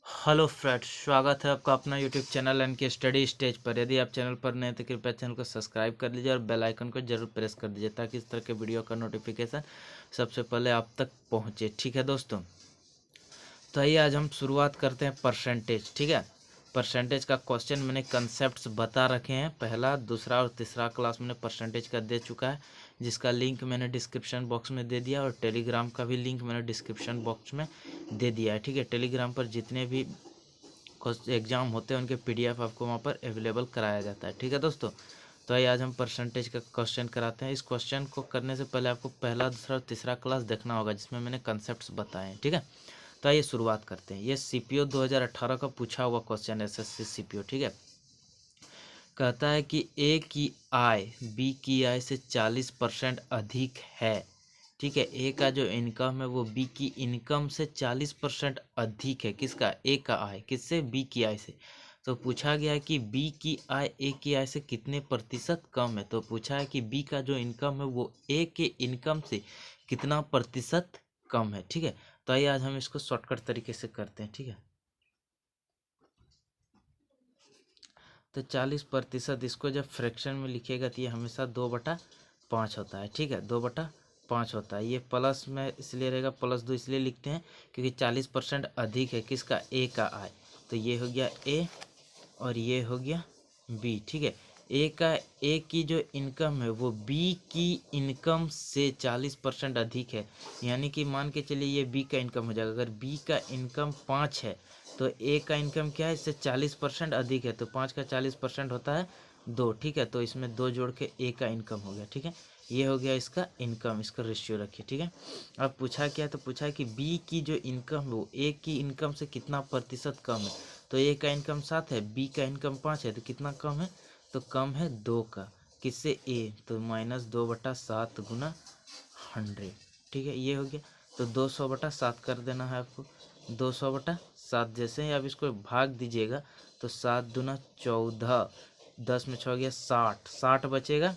Hello friends, स्वागत है आपका अपना यूट्यूब चैनल एन के स्टडी स्टेज पर। यदि आप चैनल पर नए हैं तो कृपया चैनल को सब्सक्राइब कर लीजिए और बेल आइकन को जरूर प्रेस कर दीजिए ताकि इस तरह के वीडियो का नोटिफिकेशन सबसे पहले आप तक पहुंचे। ठीक है दोस्तों, तो आइए आज हम शुरुआत करते हैं परसेंटेज। ठीक है, परसेंटेज का क्वेश्चन मैंने कंसेप्ट्स बता रखे हैं। पहला, दूसरा और तीसरा क्लास मैंने परसेंटेज का दे चुका है, जिसका लिंक मैंने डिस्क्रिप्शन बॉक्स में दे दिया, और टेलीग्राम का भी लिंक मैंने डिस्क्रिप्शन बॉक्स में दे दिया है। ठीक है, टेलीग्राम पर जितने भी एग्जाम होते हैं उनके पीडीएफ आपको वहाँ पर अवेलेबल कराया जाता है। ठीक है दोस्तों, तो आइए आज हम परसेंटेज का क्वेश्चन कराते हैं। इस क्वेश्चन को करने से पहले आपको पहला, दूसरा और तीसरा क्लास देखना होगा जिसमें मैंने कंसेप्ट्स बताए हैं। ठीक है, तो आइए शुरुआत करते हैं। ये सीपीओ 2018 का पूछा हुआ क्वेश्चन, एसएससी सीपीओ। ठीक है, कहता है कि ए की आय बी की आय से 40% अधिक है। ठीक है, ए का जो इनकम है वो बी की इनकम से 40% अधिक है। किसका? ए का आय। किससे? बी की आय से। तो पूछा गया है कि बी की आय ए की आय से कितने प्रतिशत कम है। तो पूछा है कि बी का जो इनकम है वो ए के इनकम से कितना प्रतिशत कम है। ठीक है, तो आइए आज हम इसको शॉर्टकट तरीके से करते हैं। ठीक है, तो 40%, इसको जब फ्रैक्शन में लिखिएगा तो ये हमेशा 2/5 होता है। ठीक है, 2/5 होता है। ये प्लस में इसलिए रहेगा, +2 इसलिए लिखते हैं क्योंकि 40% अधिक है। किसका? ए का आय। तो ये हो गया ए और ये हो गया बी। ठीक है, ए की जो इनकम है वो बी की इनकम से 40% अधिक है। यानी कि मान के चलिए ये बी का इनकम हो जाएगा। अगर बी का इनकम 5 है तो ए का इनकम क्या है? इससे 40% अधिक है। तो 5 का 40% होता है 2। ठीक है, तो इसमें 2 जोड़ के ए का इनकम हो गया। ठीक है, ये हो गया इसका इनकम। इसका रेशियो रखिए। ठीक है, अब पूछा क्या? तो पूछा है कि बी की जो इनकम है वो ए की इनकम से कितना प्रतिशत कम है। तो ए का इनकम 7 है, बी का इनकम 5 है, तो कितना कम है? तो कम है 2 का। किससे? ए। तो -2/7 गुना 100। ठीक है, ये हो गया। तो 200/7 कर देना है आपको। 200/7 जैसे ही आप इसको भाग दीजिएगा तो 7×2 = 14, 10 में 6 गया 60, 60 बचेगा।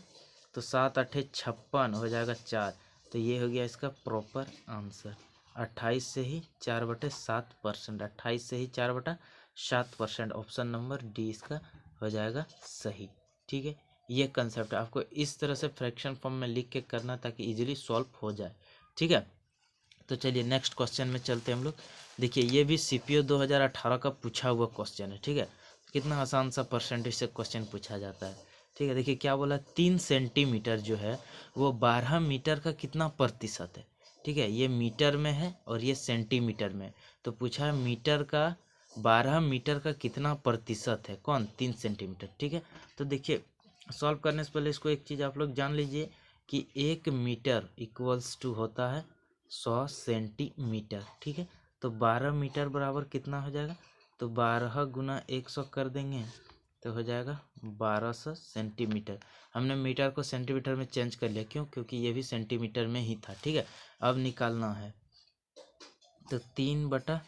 तो 7×8 = 56 हो जाएगा 4। तो ये हो गया इसका प्रॉपर आंसर। 28 से ही 4/7%, 28 से ही 4/7%। ऑप्शन नंबर डी इसका हो जाएगा सही। ठीक है, ये कंसेप्ट है। आपको इस तरह से फ्रैक्शन फॉर्म में लिख के करना ताकि इजीली सॉल्व हो जाए। ठीक है, तो चलिए नेक्स्ट क्वेश्चन में चलते हैं हम लोग। देखिए, ये भी सीपीओ 2018 का पूछा हुआ क्वेश्चन है। ठीक है, कितना आसान सा परसेंटेज से क्वेश्चन पूछा जाता है। ठीक है, देखिए क्या बोला, 3 सेंटीमीटर जो है वो 12 मीटर का कितना प्रतिशत है। ठीक है, ये मीटर में है और ये सेंटीमीटर में है। तो पूछा है मीटर का 12 मीटर का कितना प्रतिशत है। कौन? 3 सेंटीमीटर। ठीक है, तो देखिए सॉल्व करने से पहले इसको एक चीज़ आप लोग जान लीजिए कि 1 मीटर इक्वल्स टू होता है 100 सेंटीमीटर। ठीक है, तो 12 मीटर बराबर कितना हो जाएगा? तो 12 × 100 कर देंगे तो हो जाएगा 1200 सेंटीमीटर। हमने मीटर को सेंटीमीटर में चेंज कर लिया। क्यों? क्योंकि ये भी सेंटीमीटर में ही था। ठीक है, अब निकालना है तो 3/1200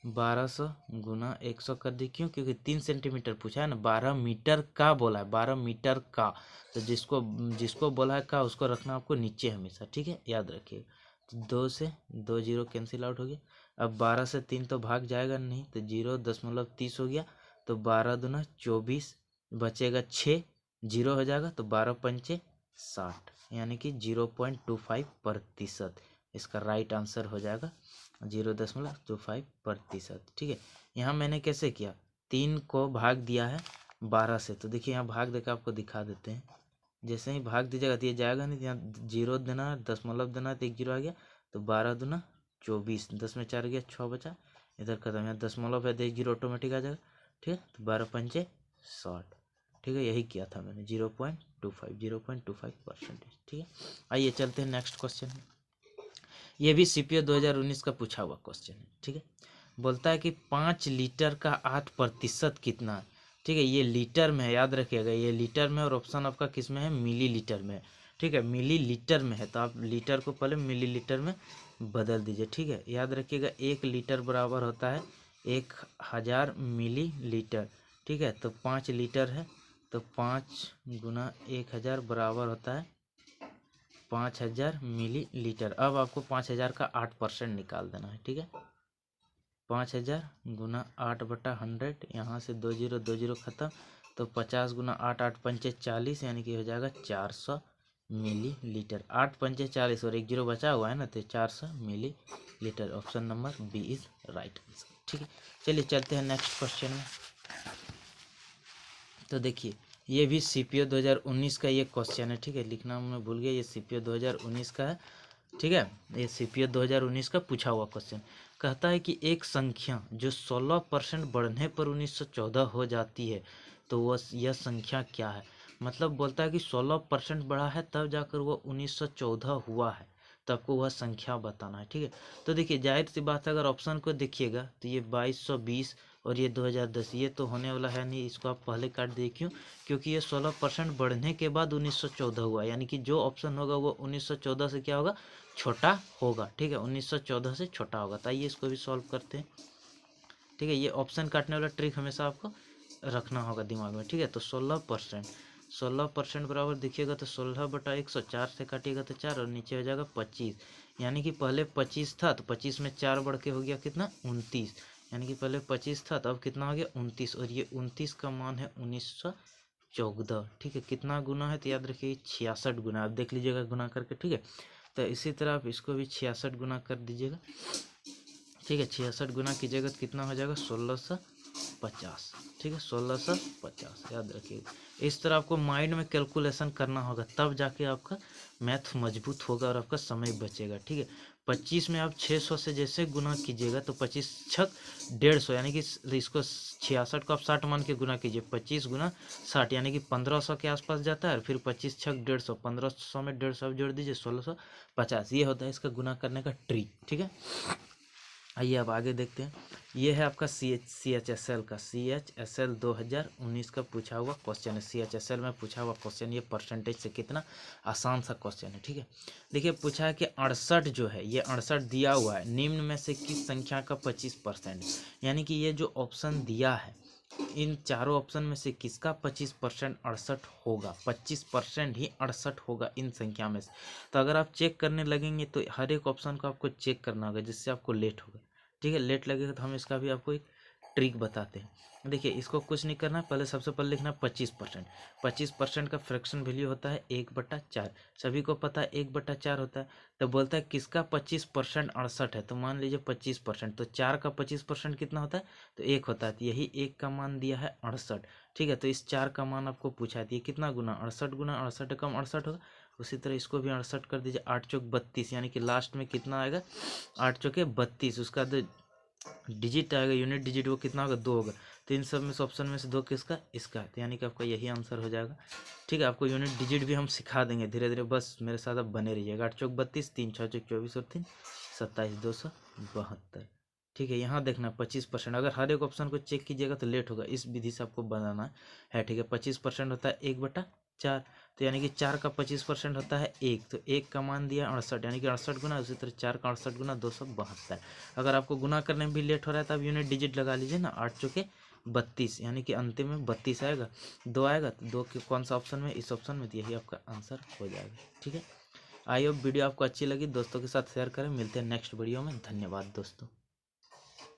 × 100 कर दी। क्यों? क्योंकि 3 सेंटीमीटर पूछा है ना, 12 मीटर का बोला है, 12 मीटर का। तो जिसको जिसको बोला है का उसको रखना आपको नीचे हमेशा। ठीक है, याद रखिए। तो 2 से 2 जीरो कैंसिल आउट हो गया। अब 12 से 3 तो भाग जाएगा नहीं, तो 0.30 हो गया। तो 12×2 = 24, बचेगा 6, जीरो हो जाएगा। तो 12×5 = 60, यानी कि 0.25%। इसका राइट आंसर हो जाएगा 0.25%। ठीक है, यहाँ मैंने कैसे किया, 3 को भाग दिया है 12 से। तो देखिए यहाँ भाग देकर आपको दिखा देते हैं। जैसे ही भाग दीजिएगा तो ये जाएगा नहीं, यहाँ जीरो देना है, दशमलव देना है, तो 1 जीरो आ गया। तो 12×2 = 24, 10 में 4 गया, 6 बचा, इधर खत्म। यहाँ दशमलव है तो 1 जीरो ऑटोमेटिक आ जाएगा। ठीक है, तो 12×5 = 60। ठीक है, यही किया था मैंने, 0.25%। ठीक है, आइए चलते हैं नेक्स्ट क्वेश्चन में। ये भी सीपीओ 2019 का पूछा हुआ क्वेश्चन है। ठीक है, बोलता है कि 5 लीटर का 8% कितना है। ठीक है, ये लीटर में है, याद रखिएगा, ये लीटर में, और ऑप्शन आपका किस में है? मिली लीटर में। ठीक है, मिली लीटर में है तो आप लीटर को पहले मिली लीटर में बदल दीजिए। ठीक है, याद रखिएगा 1 लीटर बराबर होता है 1000 मिली लीटर। ठीक है, तो 5 लीटर है तो 5×1000 बराबर होता है 5000 मिली लीटर। अब आपको 5000 का 8% निकाल देना है। ठीक है, 5000 गुना 8/100, यहाँ से 20 खत्म, तो 50 गुना 8, 8 पंचे 40, यानी कि हो जाएगा 400 मिलीलीटर। 8 पंचे 40 और 1 0 बचा हुआ है ना, तो 400 millilitre. Option number B is right answer. ठीक है, चलिए चलते हैं नेक्स्ट क्वेश्चन में। तो देखिए ये भी सीपीओ 2019 का ये क्वेश्चन है। ठीक है, लिखना मैं भूल गया, ये सीपीओ 2019 का है। ठीक है, ये सीपीओ 2019 का पूछा हुआ क्वेश्चन कहता है कि एक संख्या जो 16% बढ़ने पर 1914 हो जाती है, तो वह यह संख्या क्या है। मतलब बोलता है कि 16% बढ़ा है तब जाकर वो 1914 हुआ है, तो आपको वह संख्या बताना है। ठीक है, तो देखिए जाहिर सी बात है, अगर ऑप्शन को देखिएगा तो ये 2220 और ये 2010, ये तो होने वाला है नहीं, इसको आप पहले काट दिए। क्यों? क्योंकि ये 16% बढ़ने के बाद 1914 हुआ, यानी कि जो ऑप्शन होगा वो 1914 से क्या होगा, छोटा होगा। ठीक है, 1914 से छोटा होगा। तो आइए इसको भी सॉल्व करते हैं। ठीक है, ये ऑप्शन काटने वाला ट्रिक हमेशा आपको रखना होगा दिमाग में। ठीक है, तो 16% बराबर देखिएगा तो 16/100, 4 से काटिएगा तो 4 और नीचे हो जाएगा 25, यानी कि पहले 25 था तो 25 में 4 बढ़ के हो गया कितना, 29, यानी कि पहले 25 था तो अब कितना हो गया, 29, और ये 29 का मान है 1914। ठीक है, कितना गुना है तो याद रखिए 66 गुना, आप देख लीजिएगा गुना करके। ठीक है, तो इसी तरह आप इसको भी 66 गुना कर दीजिएगा। ठीक है, 66 गुना कीजिएगा तो कितना हो जाएगा, 1650। ठीक है, 1650 याद रखिएगा। इस तरह आपको माइंड में कैलकुलेशन करना होगा, तब जाके आपका मैथ मजबूत होगा और आपका समय बचेगा। ठीक है, 25 में आप 600 से जैसे गुना कीजिएगा तो 25 छक 150, यानी कि इसको 66 को आप 60 मान के गुना कीजिए, 25 गुना 60 यानी कि 1500 के आसपास जाता है। फिर 25 छक 150, 1500 में 150 आप जोड़ दीजिए, 1650। ये होता है इसका गुना करने का ट्रिक। ठीक है, आइए अब आगे देखते हैं। ये है आपका CHSL का, CHSL 2019 का पूछा हुआ क्वेश्चन है। CHSL में पूछा हुआ क्वेश्चन, ये परसेंटेज से कितना आसान सा क्वेश्चन है। ठीक है, देखिए पूछा है कि 68 जो है, ये 68 दिया हुआ है, निम्न में से किस संख्या का 25%, यानी कि ये जो ऑप्शन दिया है इन चारों ऑप्शन में से किसका 25% 68 होगा, 25% ही 68 होगा इन संख्या में से। तो अगर आप चेक करने लगेंगे तो हर एक ऑप्शन को आपको चेक करना होगा, जिससे आपको लेट होगा। ठीक है, लेट लगेगा तो हम इसका भी आपको एक ट्रिक बताते हैं। देखिए इसको कुछ नहीं करना, पहले सबसे पहले लिखना 25%। 25% का फ्रैक्शन वैल्यू होता है 1/4, सभी को पता है 1/4 होता है। तो बोलता है किसका 25% 68 है, तो मान लीजिए 25%, तो 4 का 25% कितना होता है, तो 1 होता है, तो यही 1 का मान दिया है 68। ठीक है, तो इस 4 का मान आपको पूछा है, ये कितना गुना, 68 गुना 68 कम 68 होगा। उसी तरह इसको भी 68 कर दीजिए, 8 चौक 32, यानी कि लास्ट में कितना आएगा, 8 चौके 32, उसका डिजिट आएगा, यूनिट डिजिट, वो कितना होगा, 2 होगा। तो इन सब में से ऑप्शन में से 2 किसका, इसका है, तो यानी कि आपका यही आंसर हो जाएगा। ठीक है, आपको यूनिट डिजिट भी हम सिखा देंगे धीरे धीरे, बस मेरे साथ आप बने रहिएगा। 8 चौक 32, 3 6 चौक 24 और 3 27, 272। ठीक है, यहाँ देखना 25%, अगर हर एक ऑप्शन को चेक कीजिएगा तो लेट होगा, इस विधि से आपको बनाना है। ठीक है, 25% होता है 1/4, तो यानी कि 4 का 25% होता है 1, तो 1 का मान दिया 68, यानी कि 68 गुना, उसी तरह 4 का 68 गुना 272। अगर आपको गुना करने में भी लेट हो रहा है तो आप यूनिट डिजिट लगा लीजिए ना, 8 चौके 32, यानी कि अंतिम में 32 आएगा, 2 आएगा, तो 2 के कौन सा ऑप्शन में, इस ऑप्शन में, तो यही आपका आंसर हो जाएगा। ठीक है, आई होप वीडियो आपको अच्छी लगी, दोस्तों के साथ शेयर करें। मिलते हैं नेक्स्ट वीडियो में, धन्यवाद दोस्तों।